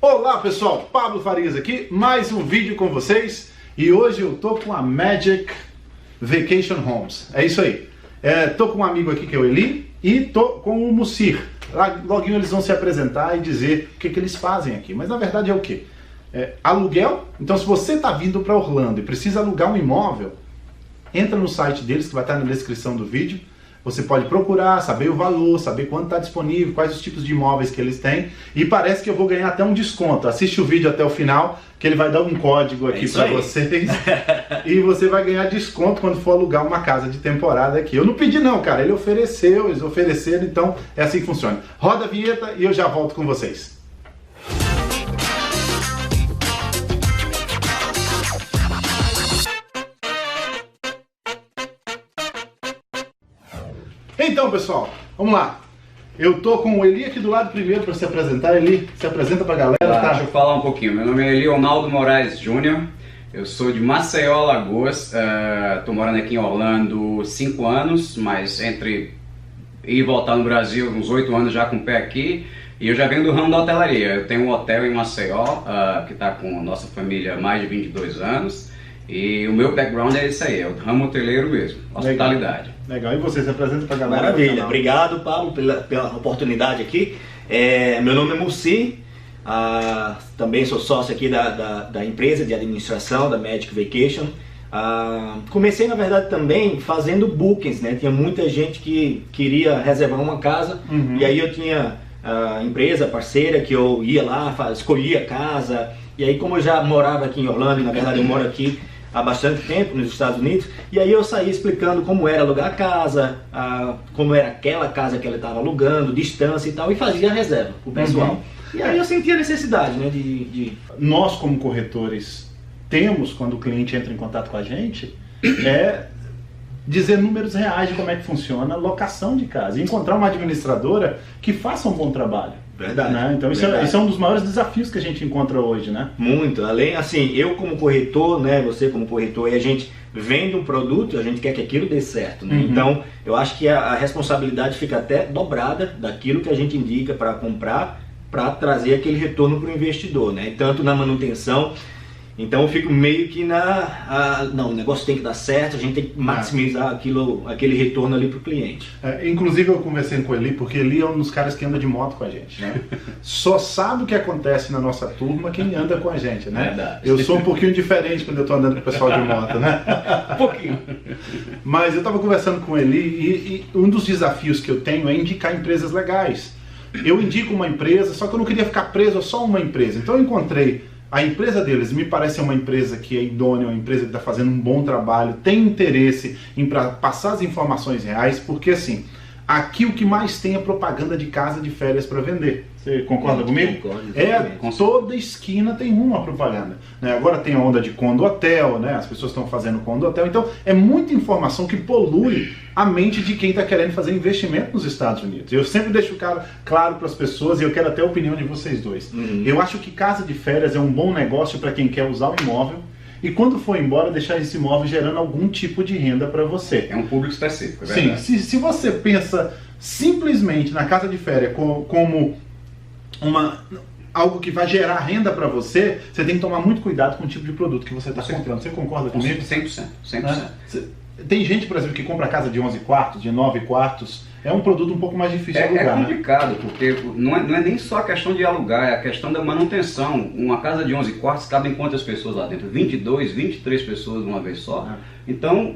Olá pessoal, Pablo Farias aqui, mais um vídeo com vocês e hoje eu tô com a Magic Vacation Homes, é isso aí. Tô com um amigo aqui que é o Eli e tô com o Mussir. Loguinho eles vão se apresentar e dizer o que eles fazem aqui, mas na verdade é o quê? Aluguel. Então se você está vindo para Orlando e precisa alugar um imóvel, entra no site deles que vai estar na descrição do vídeo. Você pode procurar, saber o valor, saber quanto está disponível, quais os tipos de imóveis que eles têm. E parece que eu vou ganhar até um desconto. Assiste o vídeo até o final, que ele vai dar um código aqui para vocês. E você vai ganhar desconto quando for alugar uma casa de temporada aqui. Eu não pedi não, cara. Ele ofereceu, eles ofereceram, então é assim que funciona. Roda a vinheta e eu já volto com vocês. Então, pessoal, vamos lá. Eu tô com o Eli aqui do lado primeiro para se apresentar. Eli, se apresenta pra galera. Tá? Deixa eu falar um pouquinho. Meu nome é Leonardo Moraes Júnior. Eu sou de Maceió, Alagoas. Tô morando aqui em Orlando 5 anos, mas entre ir e voltar no Brasil, uns 8 anos já com o pé aqui. E eu já venho do ramo da hotelaria. Eu tenho um hotel em Maceió, que está com a nossa família há mais de 22 anos. E o meu background é isso aí, é o ramo hoteleiro mesmo, hospitalidade. Legal, e você se apresenta pra galera? Maravilha, obrigado Pablo pela oportunidade aqui. Meu nome é Mussir, também sou sócio aqui da empresa de administração, da Magic Vacation. Comecei na verdade também fazendo bookings, né? Tinha muita gente que queria reservar uma casa, e aí eu tinha a empresa parceira que eu ia lá, escolhia a casa, e aí como eu já morava aqui em Orlando, na verdade eu moro aqui há bastante tempo nos Estados Unidos, e aí eu saí explicando como era alugar a casa, como era aquela casa que ela estava alugando, distância e tal, e fazia a reserva pro pessoal. E aí eu senti a necessidade, né, Nós como corretores temos, quando o cliente entra em contato com a gente, dizer números reais de como é que funciona a locação de casa, e encontrar uma administradora que faça um bom trabalho. Verdade. Né? Então isso é um dos maiores desafios que a gente encontra hoje, né? Muito. Além, assim, eu como corretor, né, você como corretor, e a gente vende um produto, a gente quer que aquilo dê certo, né? Então, eu acho que a responsabilidade fica até dobrada daquilo que a gente indica para comprar, para trazer aquele retorno para o investidor, né? Tanto na manutenção. Então eu fico meio que não, o negócio tem que dar certo, a gente tem que maximizar aquele retorno ali para o cliente. Inclusive eu conversei com ele, porque ele é um dos caras que anda de moto com a gente, né? Só sabe o que acontece na nossa turma quem anda com a gente, né? Verdade. Eu sou um pouquinho diferente quando eu estou andando com o pessoal de moto, né? Um pouquinho. Mas eu estava conversando com ele e um dos desafios que eu tenho é indicar empresas legais. Eu indico uma empresa, só que eu não queria ficar preso a só uma empresa. Então eu encontrei a empresa deles, me parece uma empresa que é idônea, uma empresa que está fazendo um bom trabalho, tem interesse em passar as informações reais, porque assim, aqui o que mais tem é propaganda de casa de férias para vender. Você concorda comigo? Concordo. Toda esquina tem uma propaganda, né? Agora tem a onda de condo hotel, né? As pessoas estão fazendo condo hotel, então é muita informação que polui a mente de quem está querendo fazer investimento nos Estados Unidos. Eu sempre deixo claro para as pessoas, e eu quero até a opinião de vocês dois. Eu acho que casa de férias é um bom negócio para quem quer usar o imóvel, e quando for embora, deixar esse imóvel gerando algum tipo de renda para você. É um público específico, é verdade? Sim, se você pensa simplesmente na casa de férias como algo que vai gerar renda para você, você tem que tomar muito cuidado com o tipo de produto que você está comprando. Você concorda comigo? 100%. Tem gente, por exemplo, que compra casa de 11 quartos, de 9 quartos. É um produto um pouco mais difícil de alugar, É complicado, né? Porque não é nem só a questão de alugar, é a questão da manutenção. Uma casa de 11 quartos cabe em quantas pessoas lá dentro? 22, 23 pessoas de uma vez só. Então,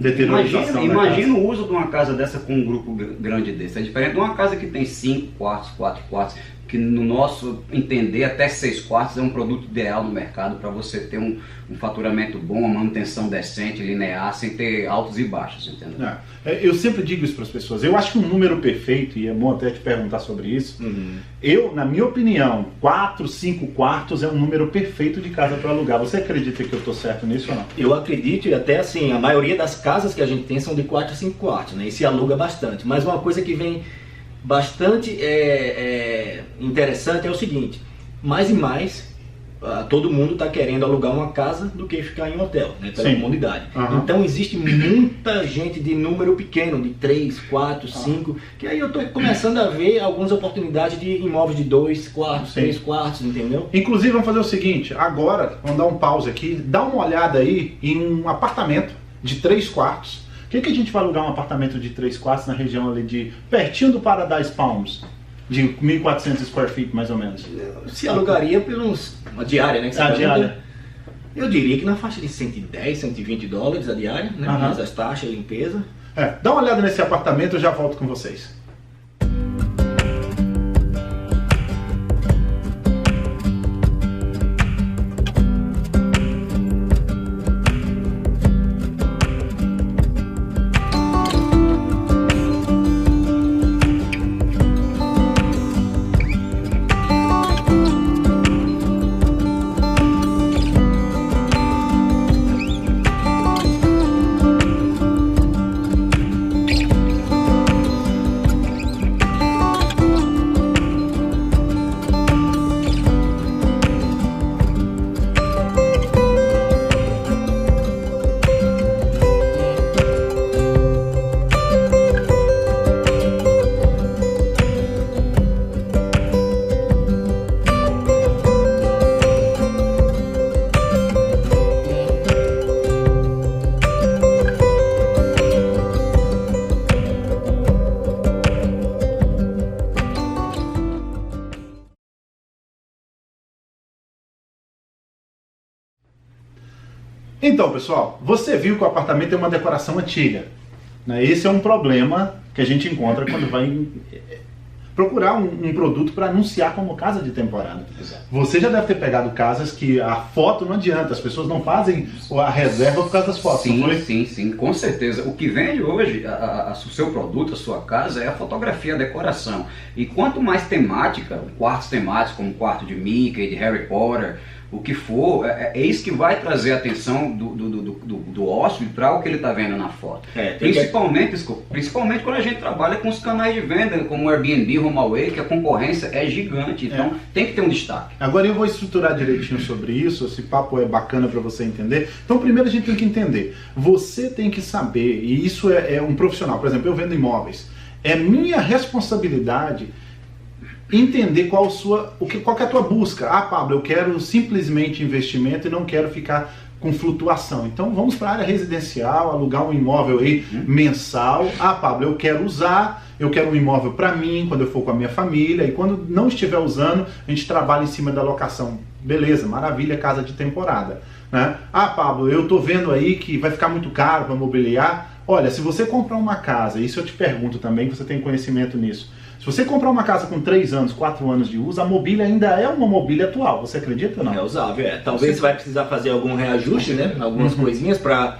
imagina o uso de uma casa dessa com um grupo grande desse. É diferente de uma casa que tem 5 quartos, 4 quartos, que no nosso entender até 6 quartos é um produto ideal no mercado para você ter um faturamento bom, uma manutenção decente, linear, sem ter altos e baixos, entendeu? Eu sempre digo isso para as pessoas. Eu acho que um número perfeito, e é bom até te perguntar sobre isso, na minha opinião, 4, 5 quartos é um número perfeito de casa para alugar. Você acredita que eu estou certo nisso ou não? Eu acredito, e até assim, a maioria das casas que a gente tem são de 4 a 5 quartos, né? E se aluga bastante. Mas uma coisa que vem bastante interessante é o seguinte: mais e mais todo mundo está querendo alugar uma casa do que ficar em um hotel, né, pela Sim. comunidade. Uhum. Então existe muita gente de número pequeno, de 3, 4, 5, que aí eu estou começando a ver algumas oportunidades de imóveis de 2 quartos, Sim. 3 quartos, entendeu? Inclusive, vamos fazer o seguinte, agora, vamos dar um pause aqui, dá uma olhada aí em um apartamento de 3 quartos. O que a gente vai alugar um apartamento de 3 quartos na região ali de pertinho do Paradise Palms? De 1.400 square feet, mais ou menos. Se alugaria por uma diária, né? Que você pergunta. Diária. Eu diria que na faixa de 110, 120 dólares a diária, né? Aham. Mais as taxas, limpeza. Dá uma olhada nesse apartamento, eu já volto com vocês. Então, pessoal, você viu que o apartamento tem uma decoração antiga, né? Esse é um problema que a gente encontra quando vai procurar um produto para anunciar como casa de temporada. Exato. Você já deve ter pegado casas que a foto não adianta, as pessoas não fazem a reserva por causa das fotos, não foi? Sim, com certeza. O que vende hoje, o seu produto, a sua casa, é a fotografia, a decoração. E quanto mais temática, quartos temáticos, como o quarto de Mickey, de Harry Potter, o que for, é isso que vai trazer a atenção do hóspede para o que ele está vendo na foto. Principalmente quando a gente trabalha com os canais de venda, como o Airbnb, HomeAway, que a concorrência é gigante, então tem que ter um destaque. Agora eu vou estruturar direitinho sobre isso, esse papo é bacana para você entender. Então primeiro a gente tem que entender, você tem que saber, e isso é um profissional, por exemplo, eu vendo imóveis, é minha responsabilidade entender qual que é a tua busca. Ah, Pablo, eu quero simplesmente investimento e não quero ficar com flutuação. Então vamos para a área residencial, alugar um imóvel aí mensal. Ah, Pablo, eu quero usar, eu quero um imóvel para mim, quando eu for com a minha família, e quando não estiver usando, a gente trabalha em cima da locação. Beleza, maravilha, casa de temporada, né? Ah, Pablo, eu tô vendo aí que vai ficar muito caro para mobiliar. Olha, se você comprar uma casa, isso eu te pergunto também, que você tem conhecimento nisso. Se você comprar uma casa com 3 anos, 4 anos de uso, a mobília ainda é uma mobília atual. Você acredita ou não? É usável, Talvez você vai precisar fazer algum reajuste, né? Algumas coisinhas para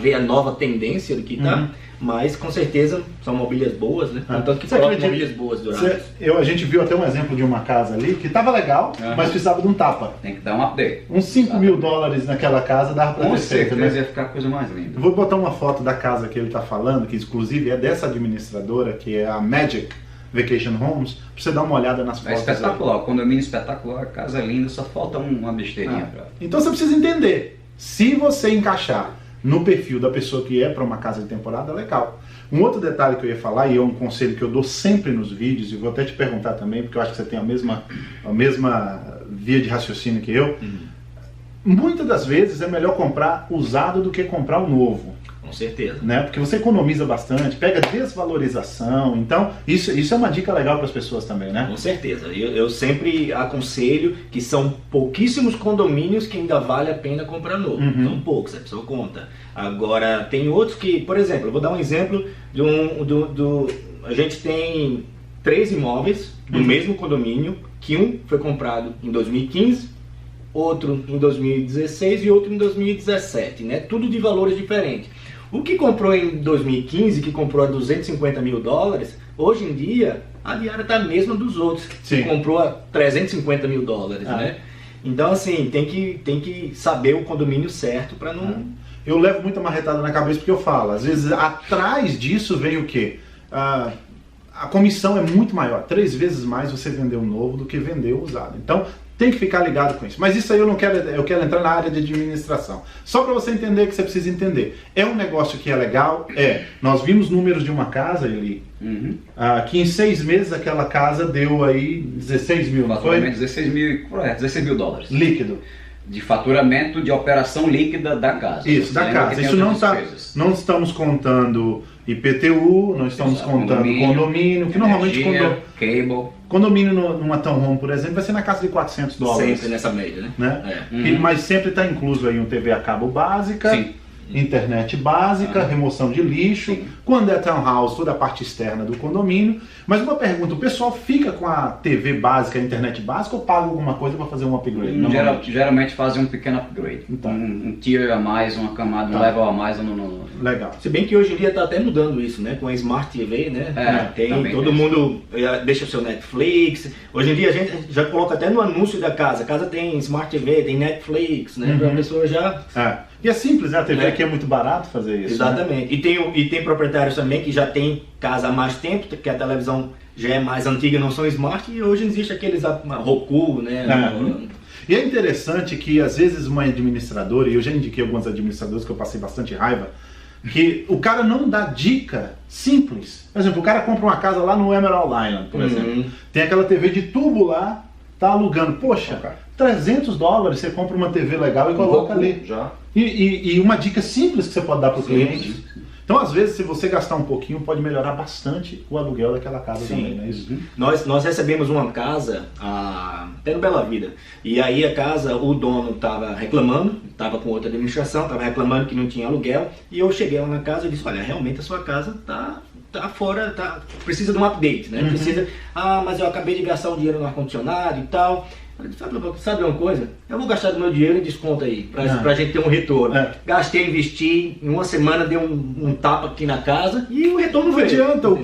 ver a nova tendência do que tá. Mas com certeza são mobílias boas, né? Tanto que colocam mobílias boas duradas. A gente viu até um exemplo de uma casa ali que estava legal, mas precisava de um tapa. Tem que dar um update. Uns 5 mil dólares naquela casa dava para ter feito, né? Ia ficar a coisa mais linda. Eu vou botar uma foto da casa que ele está falando, que inclusive é dessa administradora, que é a Magic Vacation Homes, pra você dar uma olhada nas fotos. É espetacular, o condomínio espetacular, a casa é linda, só falta uma besteirinha pra... Então você precisa entender, se você encaixar no perfil da pessoa que é para uma casa de temporada, legal. Um outro detalhe que eu ia falar, e é um conselho que eu dou sempre nos vídeos, e vou até te perguntar também, porque eu acho que você tem a mesma via de raciocínio que eu, muitas das vezes é melhor comprar usado do que comprar o novo. Com certeza. Né? Porque você economiza bastante, pega desvalorização, então isso é uma dica legal para as pessoas também, né? Com certeza. Eu sempre aconselho que são pouquíssimos condomínios que ainda vale a pena comprar novo. São poucos, a pessoa conta. Agora, tem outros que, por exemplo, eu vou dar um exemplo a gente tem 3 imóveis do mesmo condomínio, que um foi comprado em 2015, outro em 2016 e outro em 2017, né? Tudo de valores diferentes. O que comprou em 2015, que comprou a 250 mil dólares, hoje em dia a diária está a mesma dos outros, que comprou a 350 mil dólares, né? Então assim, tem que saber o condomínio certo para não... Eu levo muita marretada na cabeça porque eu falo, às vezes atrás disso vem o quê? A comissão é muito maior, 3 vezes mais você vender um novo do que vender o usado. Então, tem que ficar ligado com isso. Mas isso aí eu quero entrar na área de administração. Só para você entender que você precisa entender. É um negócio que é legal? Nós vimos números de uma casa, Eli, que em 6 meses aquela casa deu aí 16 mil, não foi? 16 mil dólares. Líquido. De faturamento de operação líquida da casa. Isso, da casa. Isso não estamos contando IPTU, não estamos contando condomínio, que normalmente condomínio numa townhome, por exemplo, vai ser na casa de $400. Sempre nessa média, né? Mas sempre está incluso aí um TV a cabo básica. Sim. Internet básica, remoção de lixo, quando é townhouse, toda a parte externa do condomínio. Mas uma pergunta, o pessoal fica com a TV básica, a internet básica, ou paga alguma coisa para fazer um upgrade? Geralmente fazem um pequeno upgrade, então, um tier a mais, uma camada, um level a mais. Legal. Se bem que hoje em dia está até mudando isso, né? Com a Smart TV, né? Todo mundo deixa o seu Netflix. Hoje em dia a gente já coloca até no anúncio da casa. A casa tem Smart TV, tem Netflix, né? Para a pessoa já... E é simples, né? A TV aqui é muito barato fazer isso. Exatamente. Né? E tem proprietários também que já tem casa há mais tempo, que a televisão já é mais antiga, não são smart, e hoje existe aqueles Roku, né? E é interessante que às vezes uma administradora, e eu já indiquei alguns administradores que eu passei bastante raiva, que o cara não dá dica simples. Por exemplo, o cara compra uma casa lá no Emerald Island, por exemplo. Tem aquela TV de tubo lá, tá alugando. Poxa, $300 você compra uma TV legal e coloca ali. Já. E uma dica simples que você pode dar para o cliente. Então, às vezes, se você gastar um pouquinho, pode melhorar bastante o aluguel daquela casa também, não é isso? Nós recebemos uma casa até no Bela Vida. E aí a casa, o dono estava reclamando, estava com outra administração, estava reclamando que não tinha aluguel. E eu cheguei lá na casa e disse, olha, realmente a sua casa tá fora, precisa de um update, né? Precisa, mas eu acabei de gastar um dinheiro no ar-condicionado e tal. Sabe uma coisa? Eu vou gastar do meu dinheiro em desconto aí, pra gente ter um retorno. Gastei, investi, em uma semana deu um tapa aqui na casa e o retorno veio. Não adianta, o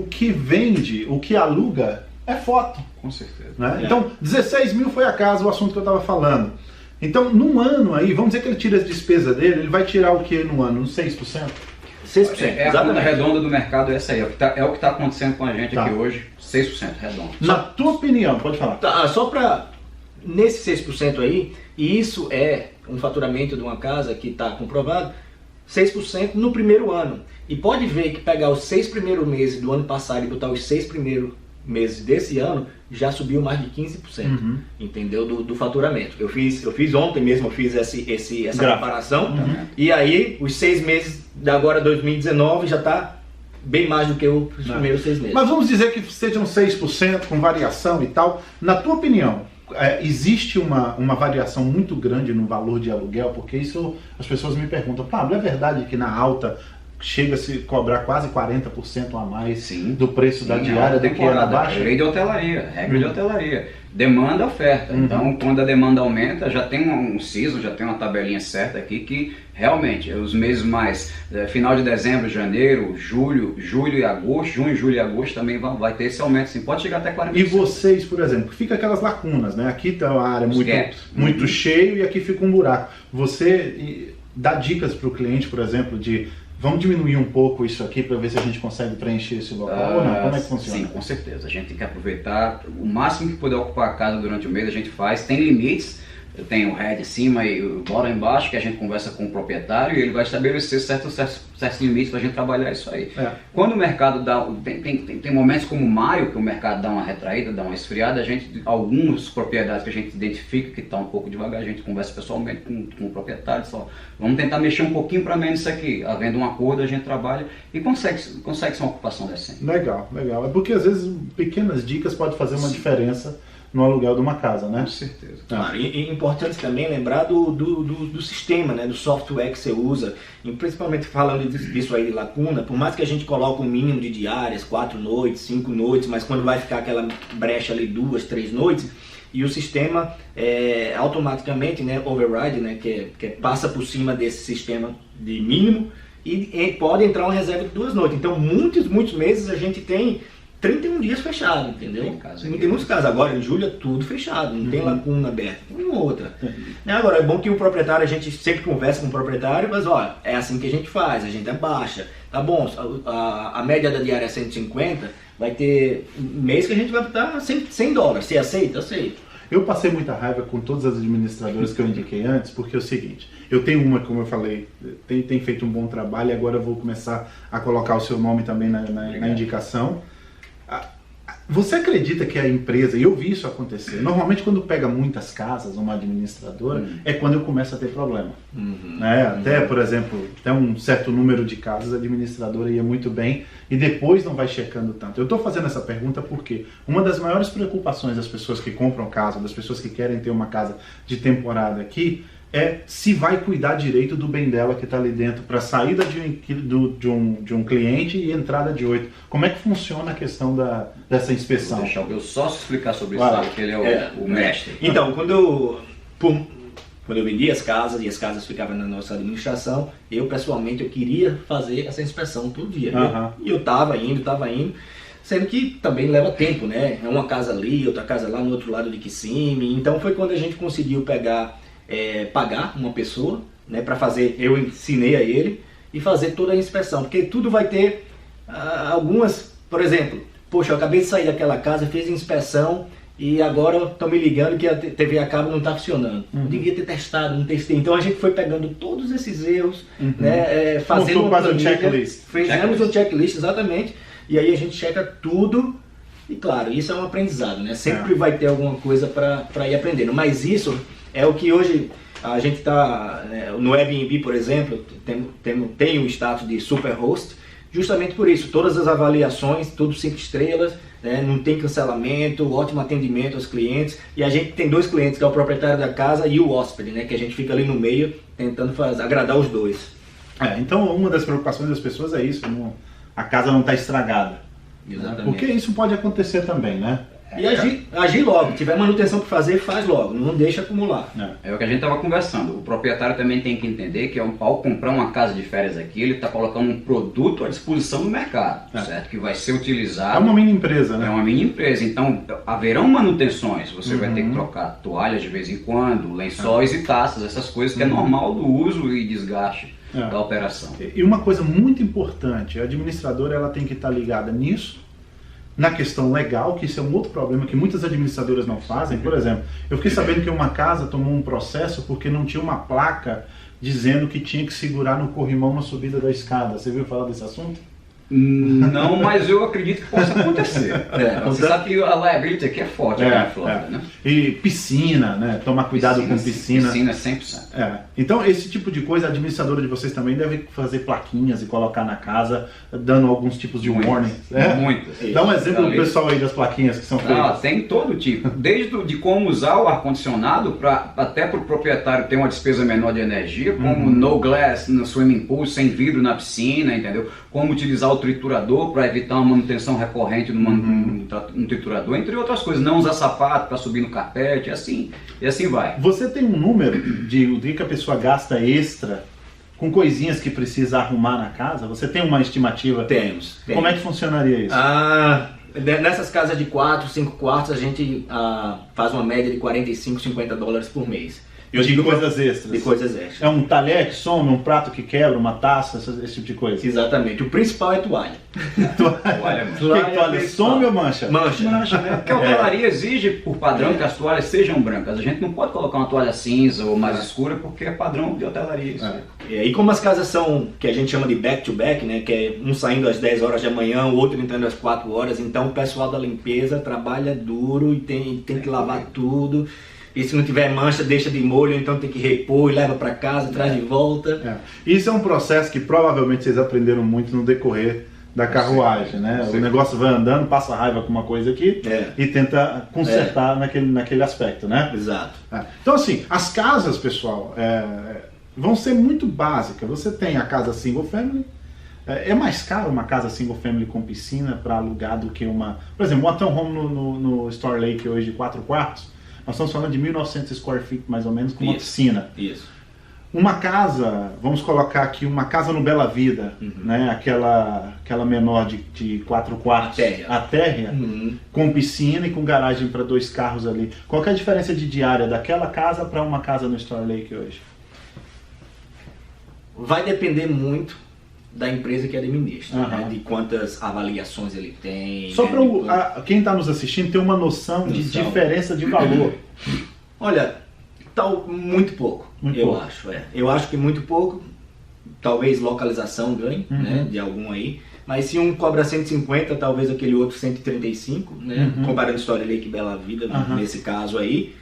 que vende, o que aluga é foto. Com certeza. Né? Então, 16 mil foi a casa, o assunto que eu estava falando. Então, num ano aí, vamos dizer que ele tira as despesas dele, ele vai tirar o que no ano? Uns 6%? 6%. A conta redonda do mercado é essa aí, é o que está acontecendo com a gente aqui hoje, 6% redondo. Na tua opinião, pode falar. Só para, nesse 6% aí, e isso é um faturamento de uma casa que está comprovado, 6% no primeiro ano. E pode ver que pegar os 6 primeiros meses do ano passado e botar os 6 primeiros meses desse ano, já subiu mais de 15%, entendeu? Do faturamento. Eu fiz ontem mesmo, eu fiz essa comparação, e aí os 6 meses de agora 2019 já está bem mais do que os primeiros 6 meses. Mas vamos dizer que sejam 6% com variação e tal. Na tua opinião, existe uma variação muito grande no valor de aluguel? Porque isso as pessoas me perguntam, Pablo, é verdade que na alta chega a se cobrar quase 40% a mais do preço da diária do que na baixa? Regra de hotelaria. Demanda, oferta. Então, quando a demanda aumenta, já tem um season, já tem uma tabelinha certa aqui que realmente os meses mais final de dezembro, janeiro, julho e agosto, junho, julho e agosto também vai ter esse aumento, sim. Pode chegar até 40%. E vocês, por exemplo, fica aquelas lacunas, né? Aqui está uma área muito cheio e aqui fica um buraco. Você dá dicas para o cliente, por exemplo, de vamos diminuir um pouco isso aqui para ver se a gente consegue preencher esse local ou não? Como é que funciona? Sim, com certeza. A gente tem que aproveitar o máximo que puder ocupar a casa durante o mês, a gente faz. Tem limites, tem o head em cima e o bottom embaixo, que a gente conversa com o proprietário e ele vai estabelecer certos limites para a gente trabalhar isso aí. Quando o mercado tem momentos como maio, que o mercado dá uma retraída, dá uma esfriada, algumas propriedades que a gente identifica que está um pouco devagar, a gente conversa pessoalmente com o proprietário, só vamos tentar mexer um pouquinho para menos isso aqui. Havendo um acordo, a gente trabalha e consegue ser uma ocupação decente. Legal. É porque às vezes pequenas dicas podem fazer uma diferença no aluguel de uma casa, né? Com certeza. Claro, e importante também lembrar do sistema, né? Do software que você usa, e principalmente falando disso aí de lacuna, por mais que a gente coloque um mínimo de diárias, 4 noites, 5 noites, mas quando vai ficar aquela brecha ali 2, 3 noites, e o sistema automaticamente, né, override, né, que passa por cima desse sistema de mínimo, e pode entrar uma reserva de 2 noites. Então muitos meses a gente tem 31 dias fechado, entendeu? Tem muitos casos. Agora, em julho, é tudo fechado, não tem lacuna aberta, uma ou outra. Agora, é bom que o proprietário, a gente sempre conversa com o proprietário, mas olha, é assim que a gente faz, a gente abaixa. Tá bom, a média da diária é 150, vai ter mês que a gente vai botar $100. Você aceita? Aceito. Eu passei muita raiva com todas as administradoras que eu indiquei antes, porque é o seguinte, eu tenho uma, como eu falei, tem feito um bom trabalho e agora eu vou começar a colocar o seu nome também na indicação. Você acredita que a empresa, e eu vi isso acontecer, normalmente quando pega muitas casas, uma administradora, é quando eu começo a ter problema. Né? Até, por exemplo, até um certo número de casas, a administradora ia muito bem e depois não vai checando tanto. Eu estou fazendo essa pergunta porque uma das maiores preocupações das pessoas que compram casa, das pessoas que querem ter uma casa de temporada aqui, é se vai cuidar direito do bem dela que está ali dentro para saída de um cliente e entrada de 8. Como é que funciona a questão dessa inspeção? Vou deixar o meu sócio explicar sobre isso, porque ele é o mestre. Então, quando eu vendia as casas e as casas ficavam na nossa administração, eu pessoalmente eu queria fazer essa inspeção todo dia. E eu estava indo, sendo que também leva tempo, né? É uma casa ali, outra casa lá no outro lado de Kissimmee. Então foi quando a gente conseguiu pagar uma pessoa, né, para fazer, eu ensinei a ele e fazer toda a inspeção, porque tudo vai ter algumas, por exemplo, poxa, eu acabei de sair daquela casa, fiz a inspeção e agora estão me ligando que a TV a cabo não está funcionando. Eu devia ter testado, não testei. Então a gente foi pegando todos esses erros, né, fazendo um checklist. Fizemos um checklist, exatamente, e aí a gente checa tudo. E claro, isso é um aprendizado, né? Sempre vai ter alguma coisa para ir aprendendo, mas isso é o que hoje a gente está, no Airbnb, por exemplo, tem o status de super host, justamente por isso, todas as avaliações, tudo 5 estrelas, né, não tem cancelamento, ótimo atendimento aos clientes, e a gente tem 2 clientes, que é o proprietário da casa e o hóspede, né, que a gente fica ali no meio, tentando agradar os dois. Então uma das preocupações das pessoas é isso, a casa não está estragada. Exatamente. Porque isso pode acontecer também, né? E agir logo, tiver manutenção para fazer, faz logo, não deixa acumular. É o que a gente estava conversando, o proprietário também tem que entender que ao comprar uma casa de férias aqui, ele está colocando um produto à disposição do mercado, certo? Que vai ser utilizado. É uma mini empresa, né? É uma mini empresa, então haverão manutenções, você vai ter que trocar toalhas de vez em quando, lençóis e taças, essas coisas que é normal do uso e desgaste da operação. E uma coisa muito importante, a administradora ela tem que estar ligada nisso, na questão legal, que isso é um outro problema que muitas administradoras não fazem. Por exemplo, eu fiquei sabendo que uma casa tomou um processo porque não tinha uma placa dizendo que tinha que segurar no corrimão na subida da escada. Você viu falar desse assunto? Não, mas eu acredito que possa acontecer. Você sabe que a liability aqui é forte aqui na Flórida, né? E piscina, né? Tomar cuidado com piscina. Piscina 100%. Então, esse tipo de coisa, a administradora de vocês também deve fazer plaquinhas e colocar na casa, dando alguns tipos de warning. Muitas. Dá um exemplo do pessoal aí das plaquinhas que são feitas. Tem todo tipo. Desde de como usar o ar-condicionado, até para o proprietário ter uma despesa menor de energia, como no glass no swimming pool, sem vidro na piscina, entendeu? Como utilizar o triturador para evitar uma manutenção recorrente no triturador, entre outras coisas. Não usar sapato para subir no carpete, e assim vai. Você tem um número de que a pessoa gasta extra com coisinhas que precisa arrumar na casa? Você tem uma estimativa? Temos. Como é que funcionaria isso? Nessas casas de 4, 5 quartos, a gente faz uma média de 45, 50 dólares por mês. Eu digo coisas extras. De coisas extras. É um talher que some, um prato que quebra, uma taça, esse tipo de coisa. Exatamente. O principal é toalha. Toalha some ou mancha? Mancha, né? Porque a hotelaria exige, por padrão, que as toalhas sejam brancas. A gente não pode colocar uma toalha cinza ou mais escura, porque é padrão de hotelaria isso. E como as casas são, que a gente chama de back-to-back, né? Que é um saindo às 10 horas da manhã, o outro entrando às 4 horas, então o pessoal da limpeza trabalha duro e tem que lavar tudo. E se não tiver mancha, deixa de molho, então tem que repor e leva para casa, traz de volta. Isso é um processo que provavelmente vocês aprenderam muito no decorrer da carruagem, né? O negócio vai andando, passa raiva com uma coisa aqui e tenta consertar naquele aspecto, né? Exato. Então assim, as casas, pessoal, vão ser muito básicas. Você tem a casa single family. É mais caro uma casa single family com piscina para alugar do que uma... Por exemplo, um townhome no Store Lake hoje de 4 quartos, nós estamos falando de 1.900 square feet, mais ou menos, com uma piscina. Isso. Uma casa, vamos colocar aqui, uma casa no Bela Vida, né? Aquela menor de 4 quartos, a térrea, com piscina e com garagem para 2 carros ali. Qual que é a diferença de diária daquela casa para uma casa no Store Lake hoje? Vai depender muito da empresa que administra, né? De quantas avaliações ele tem. Só né? para quem está nos assistindo ter uma noção de diferença de valor. Olha, muito pouco, acho. Eu acho que muito pouco, talvez localização ganhe, né, de algum aí. Mas se um cobra 150, talvez aquele outro 135, né? Comparando história Lake Bela Vida, nesse caso aí.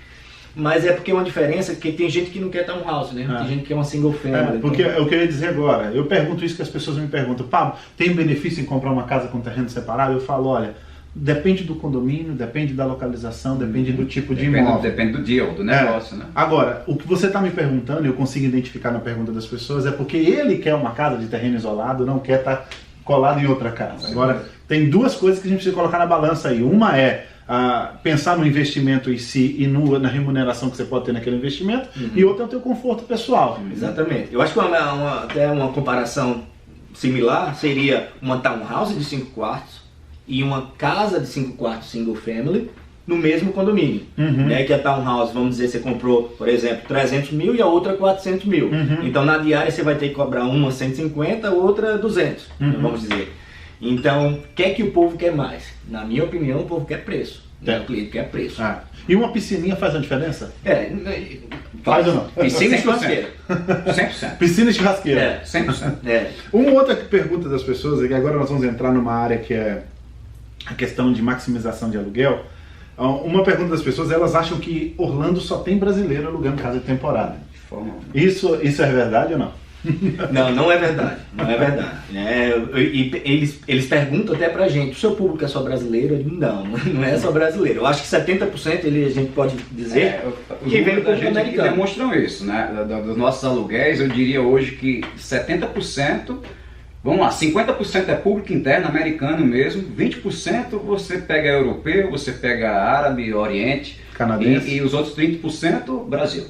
Mas é porque é uma diferença, porque tem gente que não quer townhouse, né? Tem gente que quer uma single family. Porque é o que eu ia dizer agora. Eu pergunto isso que as pessoas me perguntam. Pablo, tem benefício em comprar uma casa com terreno separado? Eu falo, olha, depende do condomínio, depende da localização, depende do tipo de imóvel. Depende do deal, do negócio, né? Agora, o que você está me perguntando, eu consigo identificar na pergunta das pessoas, é porque ele quer uma casa de terreno isolado, não quer estar colado em outra casa. Agora, tem duas coisas que a gente precisa colocar na balança aí. Uma é pensar no investimento em si e na remuneração que você pode ter naquele investimento, e outra é o teu conforto pessoal. Exatamente. Eu acho que até uma comparação similar seria uma townhouse de 5 quartos e uma casa de 5 quartos single family no mesmo condomínio. Né? Que a townhouse, vamos dizer, você comprou, por exemplo, 300 mil e a outra 400 mil. Então na diária você vai ter que cobrar uma 150, outra 200, vamos dizer. Então, o que é que o povo quer mais? Na minha opinião, o povo quer preço. O cliente quer preço. E uma piscininha faz a diferença? Faz ou não? Piscina e churrasqueira. 100%. Piscina e churrasqueira. 100%. Uma outra pergunta das pessoas é que agora nós vamos entrar numa área que é a questão de maximização de aluguel. Uma pergunta das pessoas, elas acham que Orlando só tem brasileiro alugando casa de temporada. Isso é verdade ou não? Não é verdade, não é verdade. Eles perguntam até pra gente, o seu público é só brasileiro? Eu digo, não é só brasileiro. Eu acho que 70% a gente pode dizer que vem do público americano. Demonstram isso, né? Dos nossos aluguéis, eu diria hoje que 70%, vamos lá, 50% é público interno, americano mesmo, 20% você pega europeu, você pega árabe, oriente, canadense, e os outros 30% Brasil.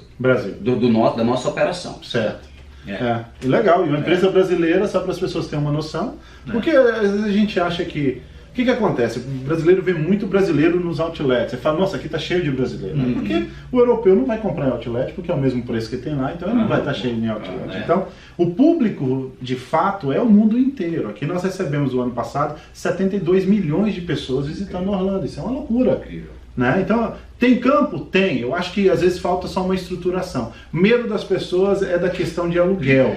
Da nossa operação. Certo. E legal, e uma empresa brasileira, só para as pessoas terem uma noção, porque às vezes a gente acha que... O que acontece? O brasileiro vê muito brasileiro nos outlets. Você fala, nossa, aqui tá cheio de brasileiro. Porque o europeu não vai comprar em outlet, porque é o mesmo preço que tem lá, então ele não vai estar cheio em outlet. Então, o público, de fato, é o mundo inteiro. Aqui nós recebemos, o ano passado, 72 milhões de pessoas visitando Orlando. Isso é uma loucura. Né? Então, tem campo? Tem. Eu acho que às vezes falta só uma estruturação. Medo das pessoas é da questão de aluguel.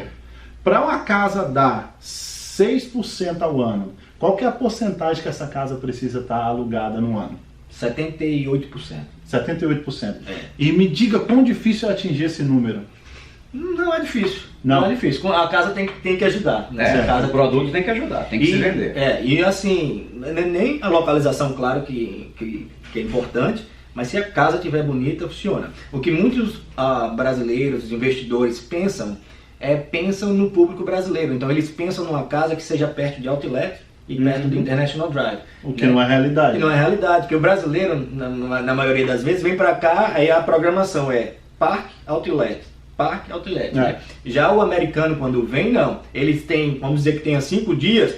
Para uma casa dar 6% ao ano, qual que é a porcentagem que essa casa precisa estar alugada no ano? 78%. 78%. E me diga quão difícil é atingir esse número. Não é difícil. Não é difícil. A casa tem que ajudar. Né? O produto tem que ajudar, tem que se vender. E assim, nem a localização, claro que é importante, mas se a casa estiver bonita, funciona. O que muitos brasileiros, investidores pensam no público brasileiro. Então eles pensam numa casa que seja perto de outlet e perto do International Drive. O que não é realidade. Que não é realidade, porque o brasileiro, na maioria das vezes, vem para cá, aí a programação é Park Outlet. Né? Já o americano, quando vem, não. Eles têm, vamos dizer que tenha 5 dias,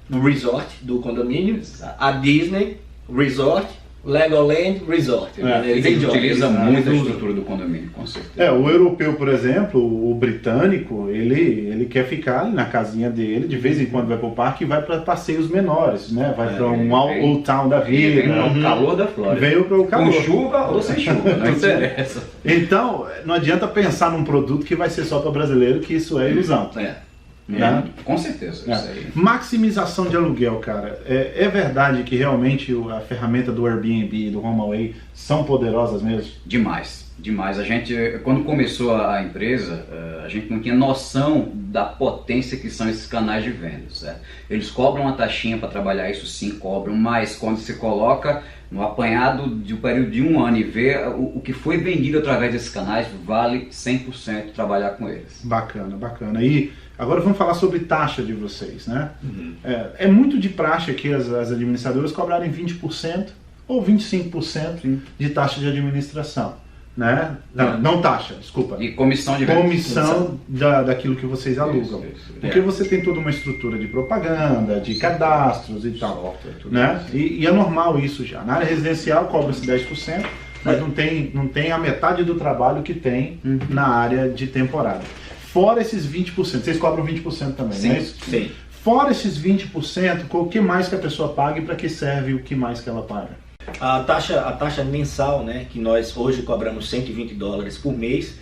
no resort do condomínio, a Disney, Resort, Legoland Resort. Ele utiliza muito a estrutura do condomínio, com certeza. O europeu, por exemplo, o britânico, ele quer ficar ali na casinha dele, de vez em quando vai para o parque e vai para passeios menores, né? Vai para um Old Town da vida. Vem para o calor da Flórida. Veio para o calor. Com chuva ou sem chuva, não interessa. Então, não adianta pensar num produto que vai ser só para brasileiro, que isso é ilusão. Com certeza. Isso aí. Maximização de aluguel, cara. É verdade que realmente a ferramenta do Airbnb e do HomeAway são poderosas mesmo? Demais. A gente, quando começou a empresa, a gente não tinha noção da potência que são esses canais de venda, certo? Eles cobram uma taxinha para trabalhar, isso sim, cobram, mas quando se coloca no apanhado de um período de 1 ano e vê o que foi vendido através desses canais, vale 100% trabalhar com eles. Bacana. E agora vamos falar sobre taxa de vocês, né? É muito de praxe aqui as administradoras cobrarem 20% ou 25% de taxa de administração, né? Não taxa, desculpa. E comissão de comissão daquilo que vocês alugam. Porque você tem toda uma estrutura de propaganda, de cadastros e tal. Né? E é normal isso já. Na área residencial cobra-se 10%, mas não tem a metade do trabalho que tem na área de temporada. fora esses 20%. Vocês cobram 20% também, sim, não é isso? Sim. Fora esses 20%, o que mais que a pessoa paga e para que serve o que mais que ela paga? A taxa mensal, né, que nós hoje cobramos $120 por mês,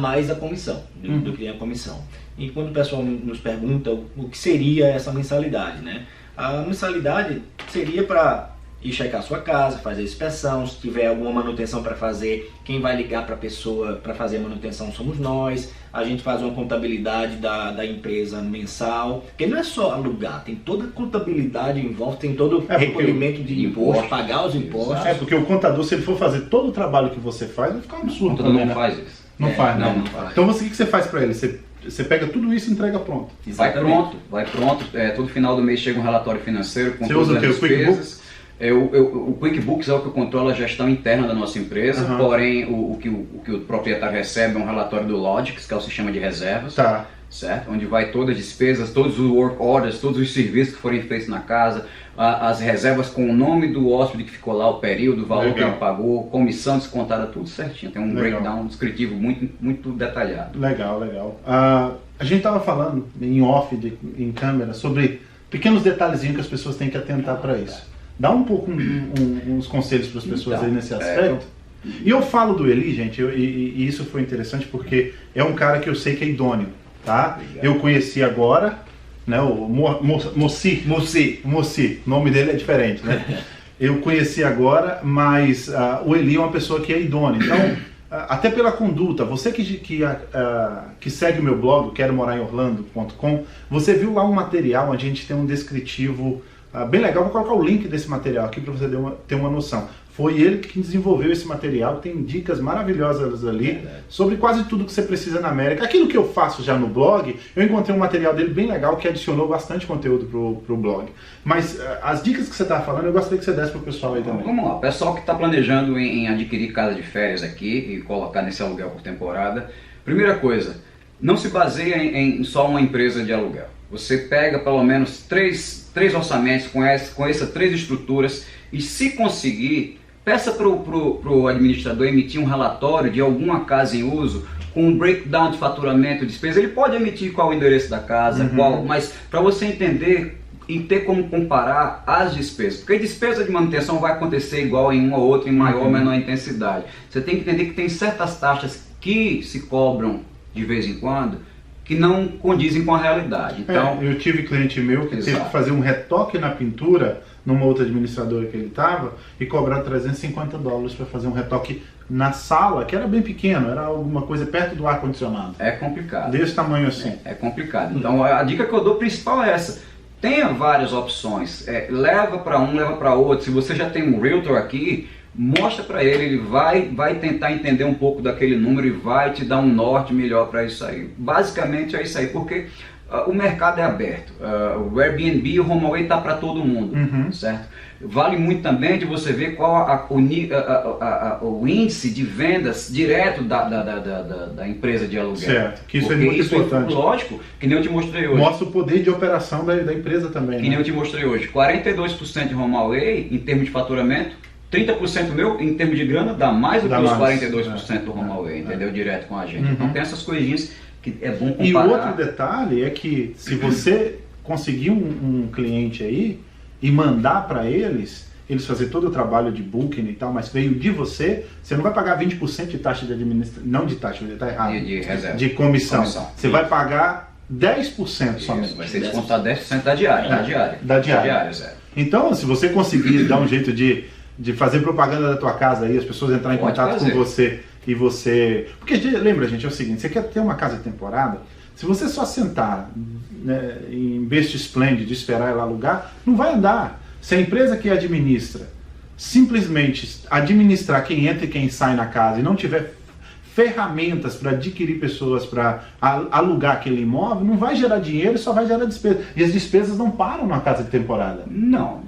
mais a comissão, do cliente a comissão. E quando o pessoal nos pergunta o que seria essa mensalidade, né? A mensalidade seria para ir checar a sua casa, fazer a inspeção, se tiver alguma manutenção para fazer, quem vai ligar para a pessoa para fazer a manutenção somos nós, a gente faz uma contabilidade da empresa mensal, porque não é só alugar, tem toda a contabilidade em volta, tem todo o recolhimento de imposto, pagar os impostos. É, porque o contador, se ele for fazer todo o trabalho que você faz, vai ficar um absurdo. O contador não faz isso. Não faz, né? Não faz. Então o que você faz para ele? Você pega tudo isso e entrega pronto. Exatamente. Vai pronto. Todo final do mês chega um relatório financeiro com todas as despesas. O QuickBooks é o que controla a gestão interna da nossa empresa, porém o que o proprietário recebe é um relatório do Logix, que é o sistema de reservas, certo? Onde vai todas as despesas, todos os work orders, todos os serviços que forem feitos na casa, as reservas com o nome do hóspede que ficou lá, o período, o valor que ele pagou, comissão descontada, tudo certinho. Tem um breakdown descritivo muito detalhado. Legal. A gente estava falando em off, em câmera, sobre pequenos detalhezinhos que as pessoas têm que atentar para isso. Dá um pouco uns conselhos para as pessoas aí nesse aspecto. E eu falo do Eli, gente, e isso foi interessante porque é um cara que eu sei que é idôneo, tá? Obrigado. Eu conheci agora, né, o Moci, o nome dele é diferente, né? Eu conheci agora, mas o Eli é uma pessoa que é idônea. Então, até pela conduta, você que segue o meu blog, queromoraemorlando.com, você viu lá um material onde a gente tem um descritivo bem legal. Vou colocar o link desse material aqui para você ter uma noção. Foi ele que desenvolveu esse material, tem dicas maravilhosas ali sobre quase tudo que você precisa na América. Aquilo que eu faço já no blog, eu encontrei um material dele bem legal que adicionou bastante conteúdo pro blog. Mas as dicas que você está falando, eu gostaria que você desse pro pessoal aí também. Vamos lá, o pessoal que está planejando em adquirir casa de férias aqui e colocar nesse aluguel por temporada, primeira coisa, não se baseia em só uma empresa de aluguel. Você pega pelo menos três orçamentos com essas 3 estruturas e, se conseguir, peça para o administrador emitir um relatório de alguma casa em uso com um breakdown de faturamento e despesa. Ele pode emitir qual é o endereço da casa, mas para você entender e ter como comparar as despesas. Porque a despesa de manutenção vai acontecer igual em uma ou outra, em maior ou menor intensidade. Você tem que entender que tem certas taxas que se cobram de vez em quando que não condizem com a realidade. Então, eu tive cliente meu que teve que fazer um retoque na pintura numa outra administradora que ele estava e cobrar $350 para fazer um retoque na sala, que era bem pequeno, era alguma coisa perto do ar-condicionado. É complicado. Desse tamanho assim. É complicado. Então a dica que eu dou principal é essa. Tenha várias opções. Leva para um, leva para outro. Se você já tem um realtor aqui, mostra para ele vai tentar entender um pouco daquele número e vai te dar um norte melhor para isso aí. Basicamente é isso aí, porque o mercado é aberto. O Airbnb, o HomeAway está para todo mundo, certo? Vale muito também de você ver qual o índice de vendas direto da empresa de aluguel. Certo, que isso é muito importante. Lógico, que nem eu te mostrei hoje. Mostra o poder de operação da empresa também. Que nem eu te mostrei hoje. 42% de HomeAway em termos de faturamento, 30% meu, em termos de grana, dá mais do que os 42% do HomeAway, entendeu? Direto com a gente. Então tem essas coisinhas que é bom comparar. E outro detalhe é que se você conseguir um cliente aí e mandar para eles fazer todo o trabalho de booking e tal, mas veio de você não vai pagar 20% de taxa de administração, não de taxa, tá errado, de reserva. De comissão. Você vai pagar 10% somente. Vai ser descontado 10% da diária. Da diária. Então, se você conseguir dar um jeito de fazer propaganda da tua casa aí, as pessoas entrarem em contato com você e você... Porque lembra, gente, é o seguinte, você quer ter uma casa de temporada, se você só sentar, né, em berço esplêndido, esperar ela alugar, não vai andar. Se a empresa que administra simplesmente administrar quem entra e quem sai na casa e não tiver ferramentas para adquirir pessoas para alugar aquele imóvel, não vai gerar dinheiro e só vai gerar despesa. E as despesas não param numa casa de temporada. Não,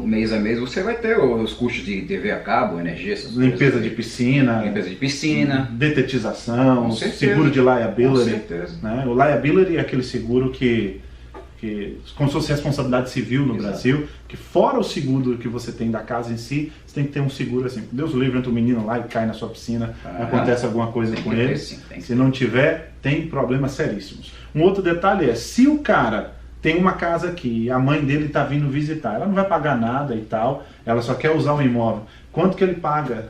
mês a mês você vai ter os custos de TV a cabo, energia, essas limpeza coisas. Limpeza de piscina, detetização, seguro de liability. Com certeza. Né? O liability é aquele seguro que como se fosse responsabilidade civil no Brasil, que fora o seguro que você tem da casa em si, você tem que ter um seguro assim. Deus o livre, entra um menino lá e cai na sua piscina, acontece alguma coisa com ele. Se não tiver, tem problemas seríssimos. Um outro detalhe é, se o cara tem uma casa aqui, a mãe dele está vindo visitar, ela não vai pagar nada e tal, ela só quer usar o imóvel. Quanto que ele paga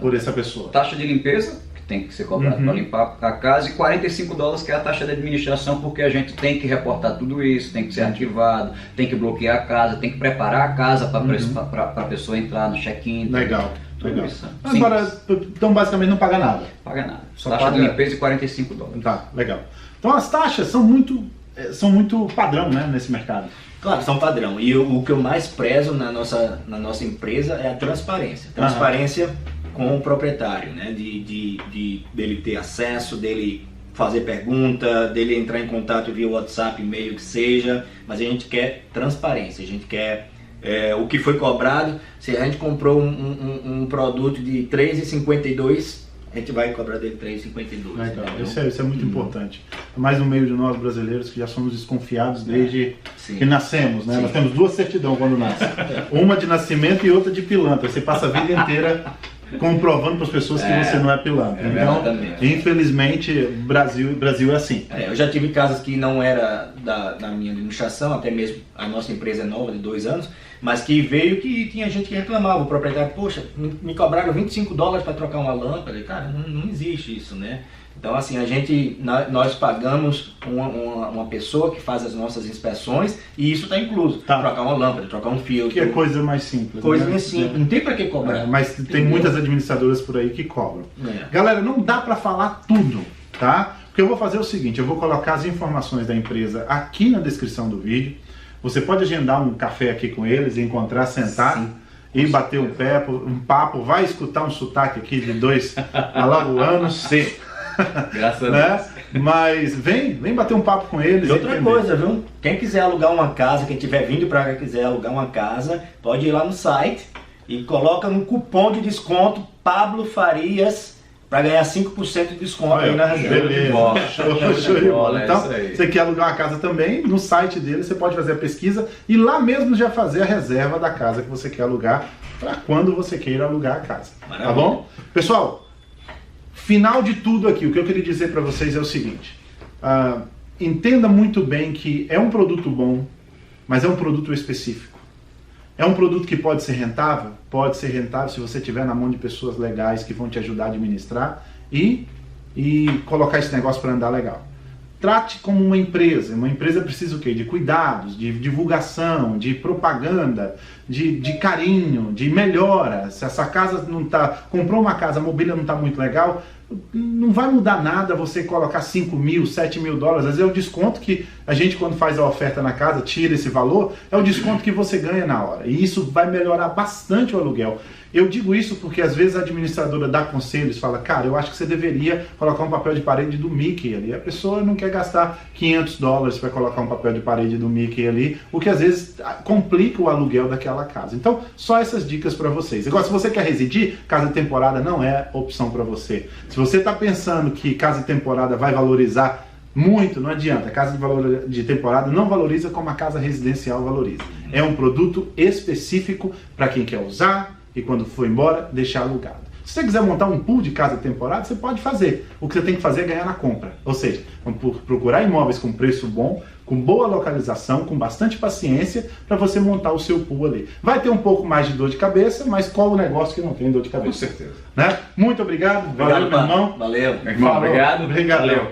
por essa pessoa? Taxa de limpeza, que tem que ser cobrado para limpar a casa, e $45 que é a taxa de administração, porque a gente tem que reportar tudo isso, tem que ser arquivado, tem que bloquear a casa, tem que preparar a casa para a pessoa entrar no check-in. Legal. Legal. Agora, então basicamente não paga nada. Paga nada. Só taxa paga... de limpeza e $45. Tá, legal. Então as taxas são muito padrão, né, nesse mercado. Claro, são padrão. E o que eu mais prezo na nossa empresa é a transparência. Transparência com o proprietário, né? Dele ter acesso, dele fazer pergunta, dele entrar em contato via WhatsApp, e-mail, que seja. Mas a gente quer transparência, a gente quer o que foi cobrado. Se a gente comprou um produto de R$3,52, a gente vai cobrar dele R$3,52. Isso é muito importante. Mais no meio de nós brasileiros que já somos desconfiados desde que nascemos, né? Nós temos duas certidões quando nasce. Uma de nascimento e outra de pilantra. Você passa a vida inteira comprovando para as pessoas que você não é pilantra. Então, infelizmente, Brasil é assim. Eu já tive casas que não era da minha administração, até mesmo a nossa empresa é nova, de 2 anos, mas que veio que tinha gente que reclamava, o proprietário, poxa, me cobraram $25 para trocar uma lâmpada. Cara, não existe isso, né? Então, assim, nós pagamos uma pessoa que faz as nossas inspeções e isso está incluso. Trocar uma lâmpada, trocar um filtro. Que é coisa mais simples. Coisa mais simples, não tem para que cobrar. Mas tem muitas administradoras por aí que cobram. Galera, não dá para falar tudo, tá? Porque eu vou fazer o seguinte, eu vou colocar as informações da empresa aqui na descrição do vídeo. Você pode agendar um café aqui com eles, encontrar, sentar e bater um papo, vai escutar um sotaque aqui de 2 alagoanos. Sim. Graças a Deus. Mas vem bater um papo com eles. E outra coisa, viu? Quem quiser alugar uma casa, quem tiver vindo para cá quiser alugar uma casa, pode ir lá no site e coloca no cupom de desconto Pablo Farias para ganhar 5% de desconto aí na reserva. Beleza. Show de bola. Então, você quer alugar uma casa também, no site dele você pode fazer a pesquisa e lá mesmo já fazer a reserva da casa que você quer alugar para quando você queira alugar a casa. Maravilha. Tá bom? Pessoal, final de tudo aqui, o que eu queria dizer para vocês é o seguinte. Entenda muito bem que é um produto bom, mas é um produto específico. É um produto que pode ser rentável? Pode ser rentável se você estiver na mão de pessoas legais que vão te ajudar a administrar e colocar esse negócio para andar legal. Trate como uma empresa. Uma empresa precisa o quê? De cuidados, de divulgação, de propaganda, de carinho, de melhora. Se essa casa não está... Comprou uma casa, a mobília não está muito legal, não vai mudar nada você colocar $5.000, $7.000. Às vezes é o desconto que a gente, quando faz a oferta na casa, tira esse valor, é o desconto que você ganha na hora. E isso vai melhorar bastante o aluguel. Eu digo isso porque às vezes a administradora dá conselhos, fala, cara, eu acho que você deveria colocar um papel de parede do Mickey ali. A pessoa não quer gastar $500 para colocar um papel de parede do Mickey ali, o que às vezes complica o aluguel daquela casa. Então, só essas dicas para vocês. Agora, se você quer residir, casa de temporada não é opção para você. Se você está pensando que casa de temporada vai valorizar muito, não adianta. A casa de temporada não valoriza como a casa residencial valoriza. É um produto específico para quem quer usar, e quando for embora, deixar alugado. Se você quiser montar um pool de casa de temporada, você pode fazer. O que você tem que fazer é ganhar na compra. Ou seja, procurar imóveis com preço bom, com boa localização, com bastante paciência, para você montar o seu pool ali. Vai ter um pouco mais de dor de cabeça, mas qual o negócio que não tem dor de cabeça? Com certeza. Né? Muito obrigado. Valeu, meu irmão. Valeu. Meu irmão, obrigado. Valeu.